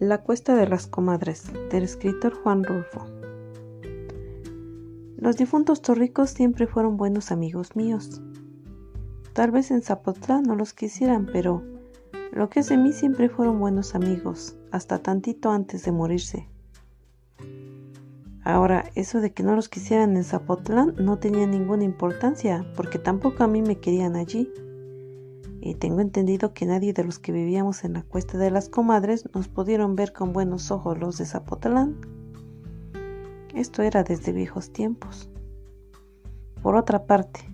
La cuesta de las comadres, del escritor Juan Rulfo. Los difuntos torricos siempre fueron buenos amigos míos. Tal vez en Zapotlán no los quisieran, pero lo que es de mí siempre fueron buenos amigos, hasta tantito antes de morirse. Ahora, eso de que no los quisieran en Zapotlán no tenía ninguna importancia, porque tampoco a mí me querían allí. Y tengo entendido que nadie de los que vivíamos en la cuesta de las comadres nos pudieron ver con buenos ojos los de Zapotlán. Esto era desde viejos tiempos. Por otra parte,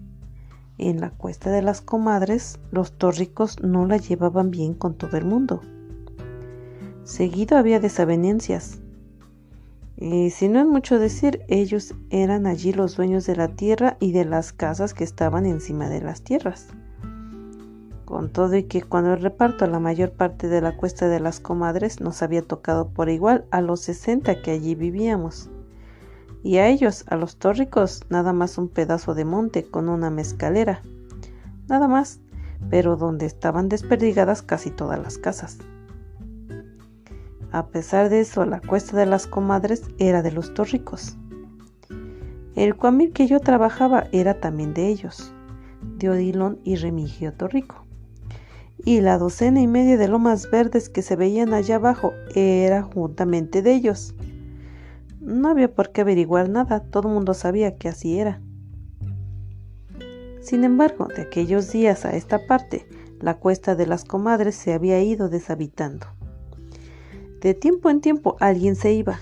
en la cuesta de las comadres, los torricos no la llevaban bien con todo el mundo. Seguido había desavenencias. Y si no es mucho decir, ellos eran allí los dueños de la tierra y de las casas que estaban encima de las tierras. Con todo y que cuando el reparto a la mayor parte de la cuesta de las comadres nos había tocado por igual a los 60 que allí vivíamos. Y a ellos, a los torricos, nada más un pedazo de monte con una mezcalera. Nada más, pero donde estaban desperdigadas casi todas las casas. A pesar de eso, la cuesta de las comadres era de los torricos. El cuamil que yo trabajaba era también de ellos, de Odilon y Remigio Torrico. Y la 12 de lomas verdes que se veían allá abajo era juntamente de ellos. No había por qué averiguar nada, todo el mundo sabía que así era. Sin embargo, de aquellos días a esta parte, la cuesta de las comadres se había ido deshabitando. De tiempo en tiempo alguien se iba.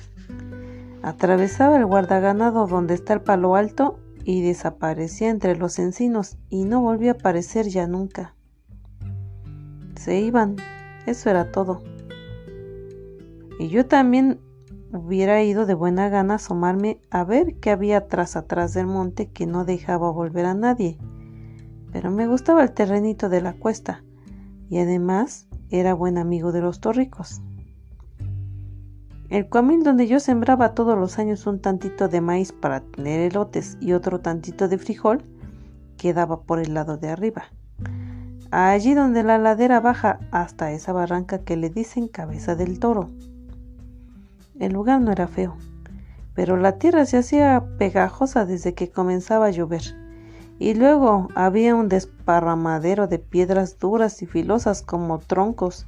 Atravesaba el guardaganado donde está el palo alto y desaparecía entre los encinos y no volvía a aparecer ya nunca. Se iban, eso era todo. Y yo también hubiera ido de buena gana a asomarme a ver qué había atrás del monte que no dejaba volver a nadie. Pero me gustaba el terrenito de la cuesta y además era buen amigo de los torricos. El cuamil donde yo sembraba todos los años un tantito de maíz para tener elotes y otro tantito de frijol quedaba por el lado de arriba. Allí donde la ladera baja hasta esa barranca que le dicen Cabeza del Toro. El lugar no era feo, pero la tierra se hacía pegajosa desde que comenzaba a llover, y luego había un desparramadero de piedras duras y filosas como troncos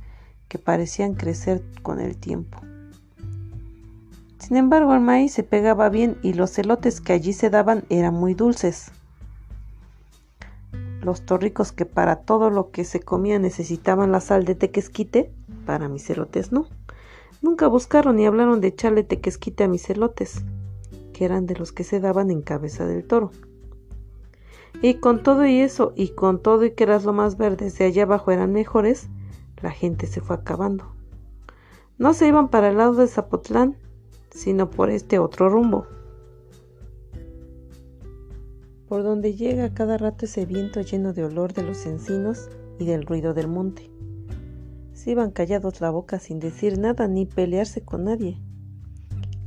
que parecían crecer con el tiempo. Sin embargo, el maíz se pegaba bien y los elotes que allí se daban eran muy dulces. Los torricos que para todo lo que se comía necesitaban la sal de tequesquite, para mis elotes no. Nunca buscaron ni hablaron de echarle tequesquite a mis elotes, que eran de los que se daban en Cabeza del Toro. Y con todo y eso, y con todo y que las lomas verdes de allá abajo eran mejores, la gente se fue acabando. No se iban para el lado de Zapotlán, sino por este otro rumbo, por donde llega cada rato ese viento lleno de olor de los encinos y del ruido del monte. Se iban callados la boca sin decir nada ni pelearse con nadie.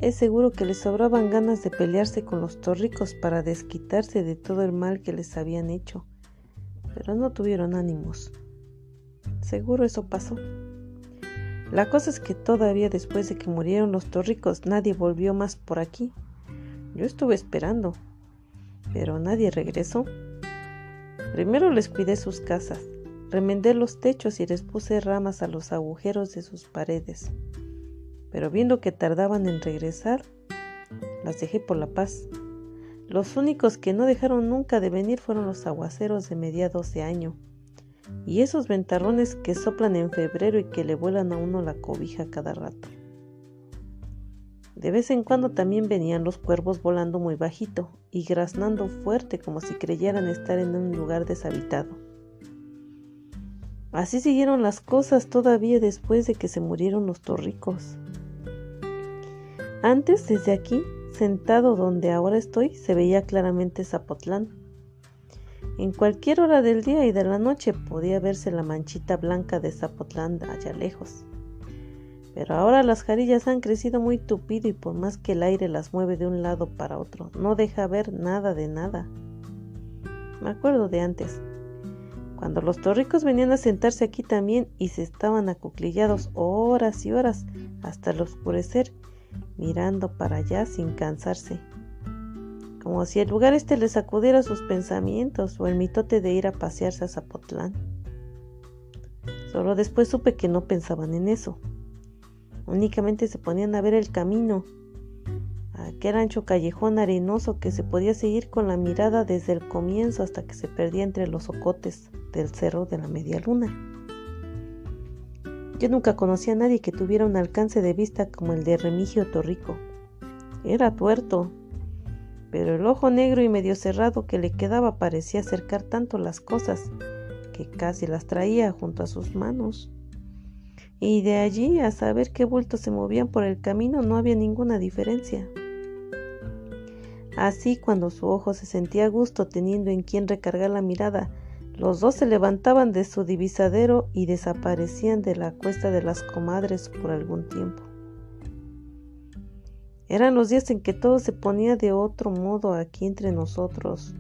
Es seguro que les sobraban ganas de pelearse con los torricos para desquitarse de todo el mal que les habían hecho, pero no tuvieron ánimos. Seguro eso pasó. La cosa es que todavía después de que murieron los torricos nadie volvió más por aquí. Yo estuve esperando, pero nadie regresó. Primero les cuidé sus casas, remendé los techos y les puse ramas a los agujeros de sus paredes. Pero viendo que tardaban en regresar, las dejé por la paz. Los únicos que no dejaron nunca de venir fueron los aguaceros de mediados de año, y esos ventarrones que soplan en febrero y que le vuelan a uno la cobija cada rato. De vez en cuando también venían los cuervos volando muy bajito y graznando fuerte como si creyeran estar en un lugar deshabitado. Así siguieron las cosas todavía después de que se murieron los torricos. Antes, desde aquí, sentado donde ahora estoy, se veía claramente Zapotlán. En cualquier hora del día y de la noche podía verse la manchita blanca de Zapotlán allá lejos. Pero ahora las jarillas han crecido muy tupido y por más que el aire las mueve de un lado para otro, no deja ver nada de nada. Me acuerdo de antes, Cuando los torricos venían a sentarse aquí también y se estaban acuclillados horas y horas hasta el oscurecer, mirando para allá sin cansarse, como si el lugar les sacudiera sus pensamientos o el mitote de ir a pasearse a Zapotlán. Solo después supe que no pensaban en eso. Únicamente se ponían a ver el camino, aquel ancho callejón arenoso que se podía seguir con la mirada desde el comienzo hasta que se perdía entre los ocotes del cerro de la Media Luna. Yo nunca conocí a nadie que tuviera un alcance de vista como el de Remigio Torrico. Era tuerto, pero el ojo negro y medio cerrado que le quedaba parecía acercar tanto las cosas que casi las traía junto a sus manos. Y de allí a saber qué bultos se movían por el camino no había ninguna diferencia. Así, cuando su ojo se sentía a gusto teniendo en quien recargar la mirada, los dos se levantaban de su divisadero y desaparecían de la cuesta de las comadres por algún tiempo. Eran los días en que todo se ponía de otro modo aquí entre nosotros.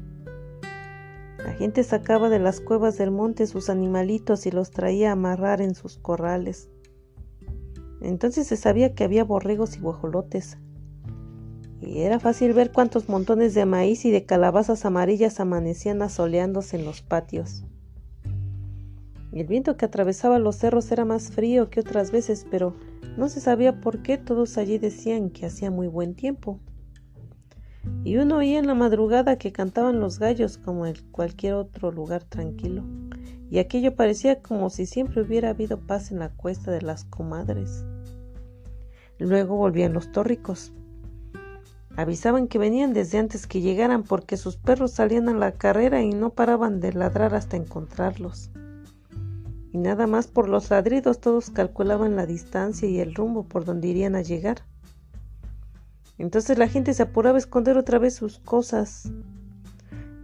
La gente sacaba de las cuevas del monte sus animalitos y los traía a amarrar en sus corrales. Entonces se sabía que había borregos y guajolotes. Y era fácil ver cuántos montones de maíz y de calabazas amarillas amanecían asoleándose en los patios. El viento que atravesaba los cerros era más frío que otras veces, pero no se sabía por qué todos allí decían que hacía muy buen tiempo. Y uno oía en la madrugada que cantaban los gallos como en cualquier otro lugar tranquilo, y aquello parecía como si siempre hubiera habido paz en la cuesta de las comadres. Luego volvían los tórricos. Avisaban que venían desde antes que llegaran porque sus perros salían a la carrera y no paraban de ladrar hasta encontrarlos. Y nada más por los ladridos todos calculaban la distancia y el rumbo por donde irían a llegar. Entonces la gente se apuraba a esconder otra vez sus cosas.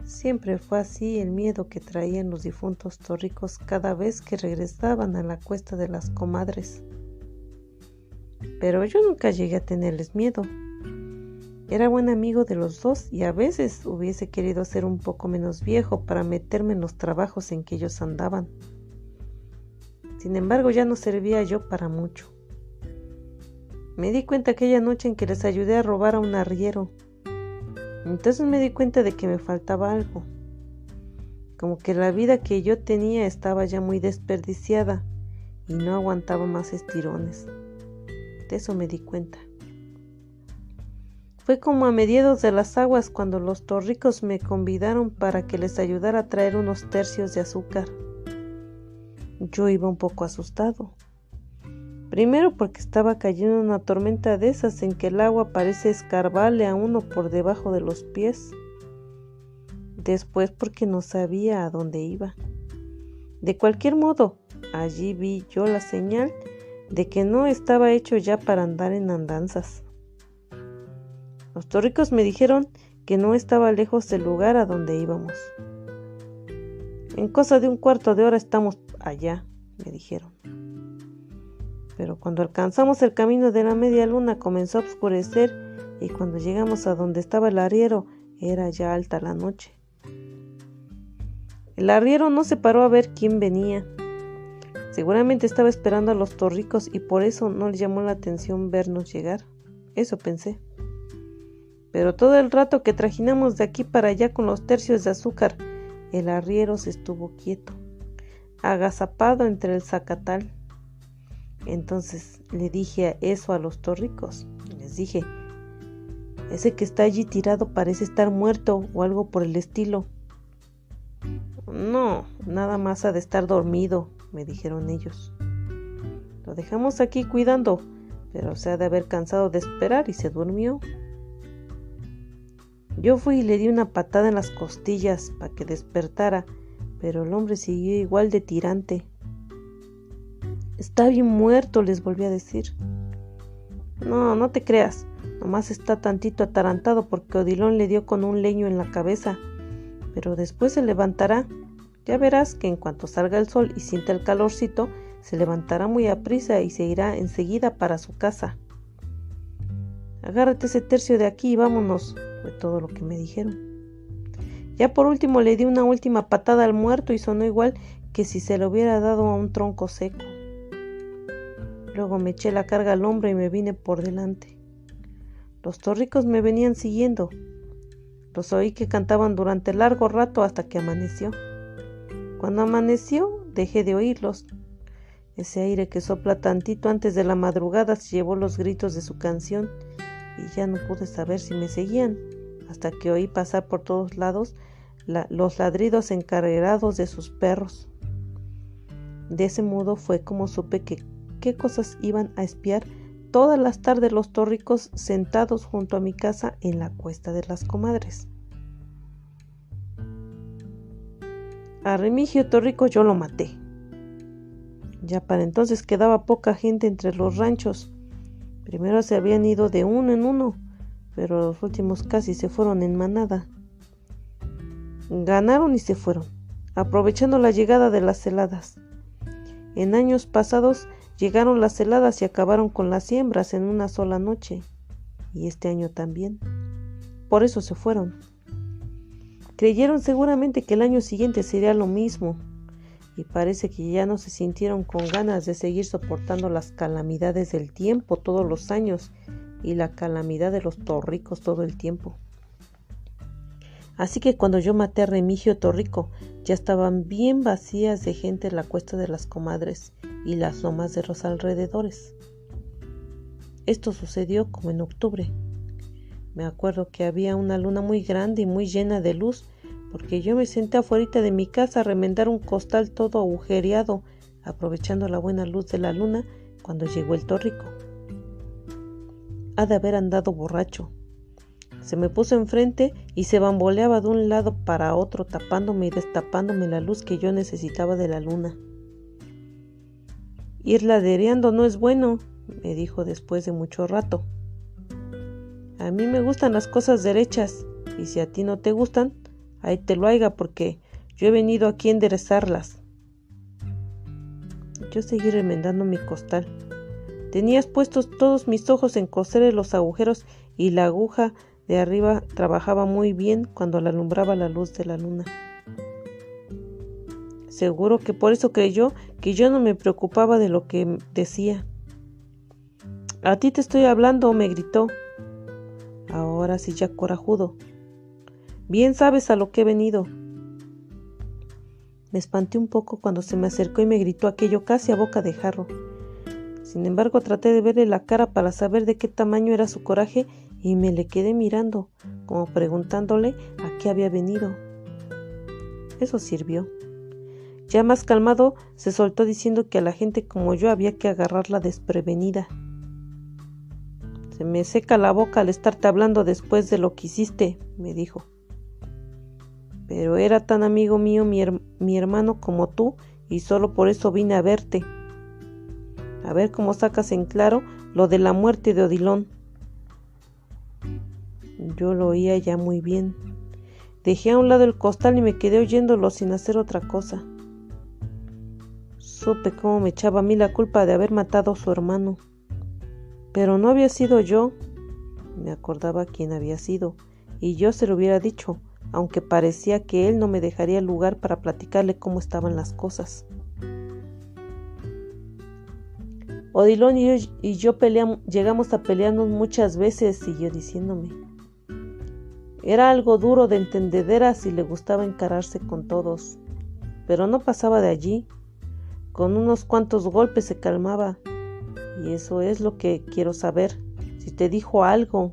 Siempre fue así el miedo que traían los difuntos tórricos cada vez que regresaban a la cuesta de las comadres. Pero yo nunca llegué a tenerles miedo. Era buen amigo de los dos y a veces hubiese querido ser un poco menos viejo para meterme en los trabajos en que ellos andaban. Sin embargo, ya no servía yo para mucho. Me di cuenta aquella noche en que les ayudé a robar a un arriero. Entonces me di cuenta de que me faltaba algo. Como que la vida que yo tenía estaba ya muy desperdiciada y no aguantaba más estirones. De eso me di cuenta. Fue como a mediados de las aguas cuando los tórricos me convidaron para que les ayudara a traer unos tercios de azúcar. Yo iba un poco asustado. Primero porque estaba cayendo una tormenta de esas en que el agua parece escarbarle a uno por debajo de los pies. Después porque no sabía a dónde iba. De cualquier modo, allí vi yo la señal de que no estaba hecho ya para andar en andanzas. Los tórricos me dijeron que no estaba lejos del lugar a donde íbamos. En cosa de un cuarto de hora estamos allá, me dijeron. Pero cuando alcanzamos el camino de la Media Luna comenzó a oscurecer y cuando llegamos a donde estaba el arriero era ya alta la noche. El arriero no se paró a ver quién venía. Seguramente estaba esperando a los tórricos y por eso no le llamó la atención vernos llegar. Eso pensé. Pero todo el rato que trajinamos de aquí para allá con los tercios de azúcar, el arriero se estuvo quieto, agazapado entre el zacatal. Entonces le dije eso a los tórricos. Les dije, ese que está allí tirado parece estar muerto o algo por el estilo. No, nada más ha de estar dormido, me dijeron ellos. Lo dejamos aquí cuidando, pero se ha de haber cansado de esperar y se durmió. Yo fui y le di una patada en las costillas para que despertara, pero el hombre siguió igual de tirante. Está bien muerto, les volví a decir. No, no te creas, nomás está tantito atarantado porque Odilon le dio con un leño en la cabeza, pero después se levantará. Ya verás que en cuanto salga el sol y sienta el calorcito, se levantará muy aprisa y se irá enseguida para su casa. Agárrate ese tercio de aquí y vámonos, fue todo lo que me dijeron. Ya por último le di una última patada al muerto y sonó igual que si se lo hubiera dado a un tronco seco. Luego me eché la carga al hombro y me vine por delante. Los torricos me venían siguiendo. Los oí que cantaban durante largo rato hasta que amaneció. Cuando amaneció, dejé de oírlos. Ese aire que sopla tantito antes de la madrugada se llevó los gritos de su canción y ya no pude saber si me seguían, hasta que oí pasar por todos lados los ladridos encarrerados de sus perros. De ese modo fue como supe qué cosas iban a espiar todas las tardes los torricos sentados junto a mi casa en la Cuesta de las Comadres. A Remigio Torrico yo lo maté. Ya para entonces quedaba poca gente entre los ranchos. Primero se habían ido de uno en uno, pero los últimos casi se fueron en manada. Ganaron y se fueron, aprovechando la llegada de las heladas. En años pasados llegaron las heladas y acabaron con las siembras en una sola noche, y este año también. Por eso se fueron. Creyeron seguramente que el año siguiente sería lo mismo, y parece que ya no se sintieron con ganas de seguir soportando las calamidades del tiempo todos los años y la calamidad de los torricos todo el tiempo. Así que cuando yo maté a Remigio Torrico, ya estaban bien vacías de gente en la Cuesta de las Comadres y las lomas de los alrededores. Esto sucedió como en octubre. Me acuerdo que había una luna muy grande y muy llena de luz, porque yo me senté afuera de mi casa a remendar un costal todo agujereado, aprovechando la buena luz de la luna cuando llegó el Torrico. Ha de haber andado borracho. Se me puso enfrente y se bamboleaba de un lado para otro, tapándome y destapándome la luz que yo necesitaba de la luna. Ir ladereando no es bueno, me dijo después de mucho rato. A mí me gustan las cosas derechas, y si a ti no te gustan, ahí te lo haiga, porque yo he venido aquí a enderezarlas. Yo seguí remendando mi costal. Tenía puestos todos mis ojos en coserle los agujeros y la aguja de arriba trabajaba muy bien cuando la alumbraba la luz de la luna. Seguro que por eso creyó que yo no me preocupaba de lo que decía. A ti te estoy hablando, me gritó. Ahora sí ya corajudo. Bien sabes a lo que he venido. Me espanté un poco cuando se me acercó y me gritó aquello casi a boca de jarro. Sin embargo, traté de verle la cara para saber de qué tamaño era su coraje y me le quedé mirando, como preguntándole a qué había venido. Eso sirvió. Ya más calmado, se soltó diciendo que a la gente como yo había que agarrarla desprevenida. Se me seca la boca al estarte hablando después de lo que hiciste, me dijo. Pero era tan amigo mío mi hermano como tú, y solo por eso vine a verte. A ver cómo sacas en claro lo de la muerte de Odilon. Yo lo oía ya muy bien. Dejé a un lado el costal y me quedé oyéndolo sin hacer otra cosa. Supe cómo me echaba a mí la culpa de haber matado a su hermano. Pero no había sido yo. Me acordaba quién había sido, y yo se lo hubiera dicho, aunque parecía que él no me dejaría lugar para platicarle cómo estaban las cosas. Odilon y yo llegamos a pelearnos muchas veces, siguió diciéndome. Era algo duro de entendederas y le gustaba encararse con todos, pero no pasaba de allí. Con unos cuantos golpes se calmaba, y eso es lo que quiero saber. Si te dijo algo,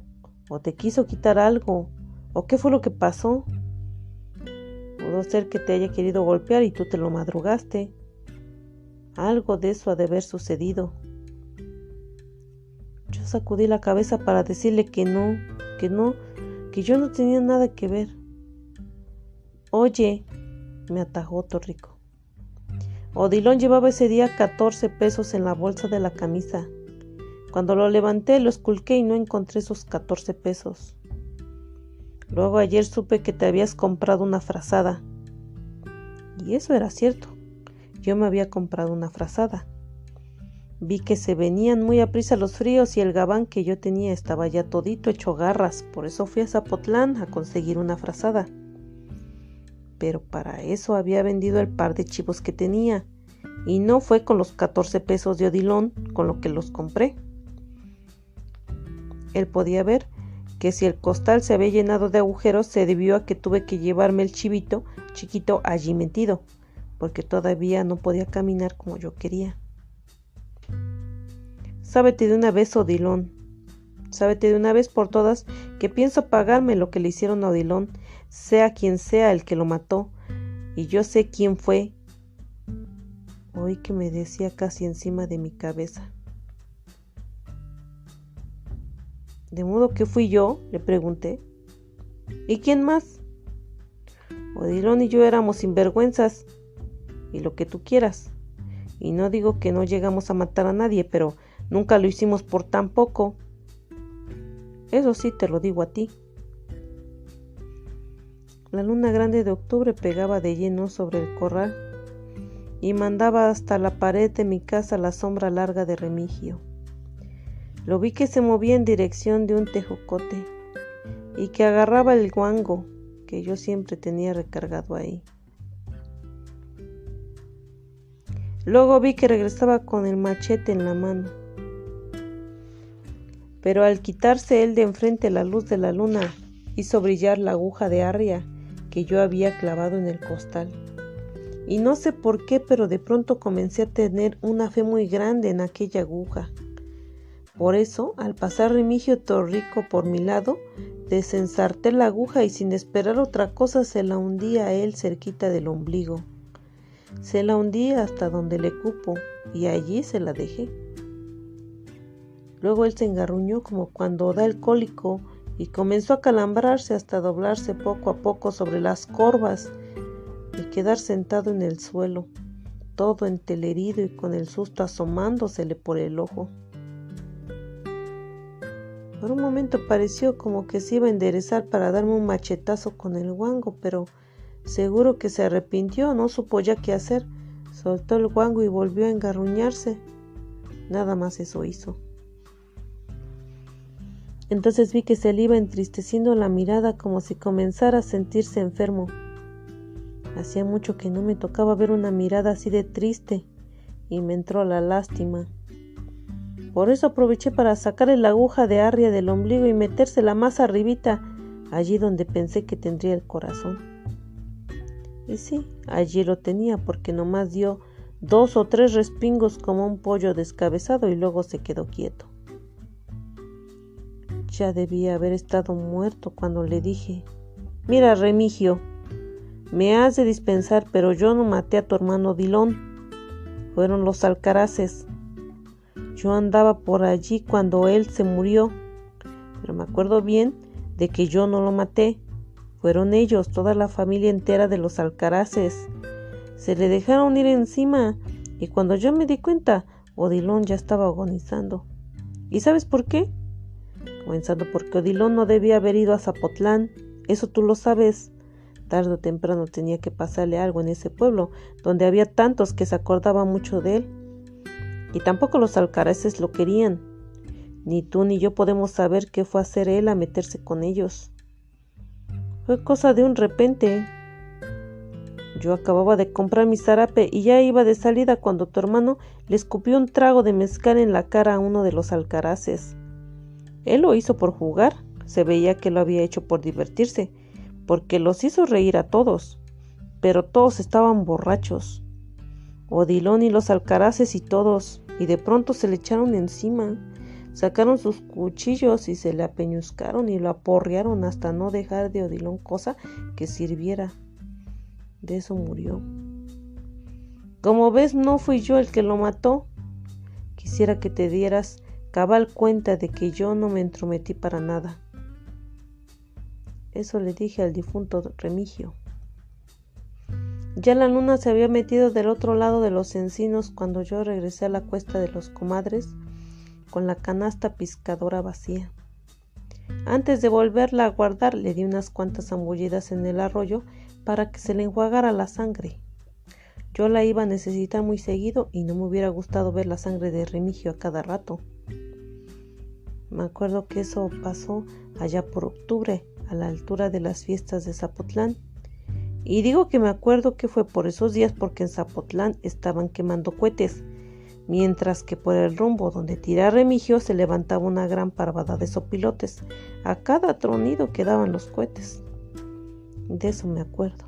o te quiso quitar algo, o qué fue lo que pasó. Pudo ser que te haya querido golpear y tú te lo madrugaste. Algo de eso ha de haber sucedido. Yo sacudí la cabeza para decirle que yo no tenía nada que ver. Oye, me atajó Torrico. Odilon llevaba ese día 14 pesos en la bolsa de la camisa. Cuando lo levanté, lo esculqué y no encontré esos 14 pesos. Luego ayer supe que te habías comprado una frazada. Y eso era cierto. Yo me había comprado una frazada. Vi que se venían muy aprisa los fríos y el gabán que yo tenía estaba ya todito hecho garras. Por eso fui a Zapotlán a conseguir una frazada. pero para eso había vendido el par de chivos que tenía, y no fue con los 14 pesos de Odilon con lo que los compré. Él podía ver que si el costal se había llenado de agujeros se debió a que tuve que llevarme el chivito chiquito allí metido, porque todavía no podía caminar como yo quería. Sábete de una vez, Odilon, sábete de una vez por todas que pienso pagarme lo que le hicieron a Odilon, sea quien sea el que lo mató, y yo sé quién fue. Oí que me decía casi encima de mi cabeza. ¿De modo que fui yo?, le pregunté. ¿Y quién más? Odilon y yo éramos sinvergüenzas, y lo que tú quieras. Y no digo que no llegamos a matar a nadie, pero nunca lo hicimos por tan poco. Eso sí te lo digo a ti. La luna grande de octubre pegaba de lleno sobre el corral y mandaba hasta la pared de mi casa la sombra larga de Remigio. Lo vi que se movía en dirección de un tejocote y que agarraba el guango que yo siempre tenía recargado ahí. Luego vi que regresaba con el machete en la mano. Pero al quitarse él de enfrente la luz de la luna, hizo brillar la aguja de arria que yo había clavado en el costal. Y no sé por qué, pero de pronto comencé a tener una fe muy grande en aquella aguja. Por eso, al pasar Remigio Torrico por mi lado, desensarté la aguja y sin esperar otra cosa se la hundí a él cerquita del ombligo. Se la hundí hasta donde le cupo y allí se la dejé. Luego él se engarruñó como cuando da el cólico y comenzó a calambrarse hasta doblarse poco a poco sobre las corvas y quedar sentado en el suelo, todo entelerido y con el susto asomándosele por el ojo. Por un momento pareció como que se iba a enderezar para darme un machetazo con el guango, pero seguro que se arrepintió, no supo ya qué hacer. Soltó el guango y volvió a engarruñarse. Nada más eso hizo. Entonces vi que se le iba entristeciendo la mirada como si comenzara a sentirse enfermo. Hacía mucho que no me tocaba ver una mirada así de triste y me entró la lástima. Por eso aproveché para sacarle la aguja de arria del ombligo y metérsela más arribita, allí donde pensé que tendría el corazón. Y sí, allí lo tenía porque nomás dio 2 o 3 respingos como un pollo descabezado y luego se quedó quieto. Ya debía haber estado muerto cuando le dije: «Mira, Remigio, me has de dispensar, pero yo no maté a tu hermano Odilon. Fueron los alcaraces. Yo andaba por allí cuando él se murió, pero me acuerdo bien de que yo no lo maté. Fueron ellos, toda la familia entera de los alcaraces. Se le dejaron ir encima y cuando yo me di cuenta, Odilon ya estaba agonizando. ¿Y sabes por qué? Comenzando porque Odilon no debía haber ido a Zapotlán, eso tú lo sabes. Tarde o temprano tenía que pasarle algo en ese pueblo, donde había tantos que se acordaban mucho de él. Y tampoco los alcaraces lo querían. Ni tú ni yo podemos saber qué fue a hacer él a meterse con ellos. Fue cosa de un repente. Yo acababa de comprar mi zarape y ya iba de salida cuando tu hermano le escupió un trago de mezcal en la cara a uno de los alcaraces. Él lo hizo por jugar, se veía que lo había hecho por divertirse, porque los hizo reír a todos, pero todos estaban borrachos. Odilon y los alcaraces y todos, y de pronto se le echaron encima, sacaron sus cuchillos y se le apeñuscaron y lo aporrearon hasta no dejar de Odilon cosa que sirviera. De eso murió. Como ves, no fui yo el que lo mató. Quisiera que te dieras cabal cuenta de que yo no me entrometí para nada. Eso le dije al difunto Remigio. Ya la luna se había metido del otro lado de los encinos cuando yo regresé a la cuesta de los comadres con la canasta piscadora vacía. Antes de volverla a guardar, le di unas cuantas zambullidas en el arroyo para que se le enjuagara la sangre. Yo la iba a necesitar muy seguido y no me hubiera gustado ver la sangre de Remigio a cada rato. Me acuerdo que eso pasó allá por octubre, a la altura de las fiestas de Zapotlán, Y digo que me acuerdo que fue por esos días porque en Zapotlán estaban quemando cohetes, mientras que por el rumbo donde tira Remigio se levantaba una gran parvada de sopilotes a cada tronido que daban los cohetes. De eso me acuerdo.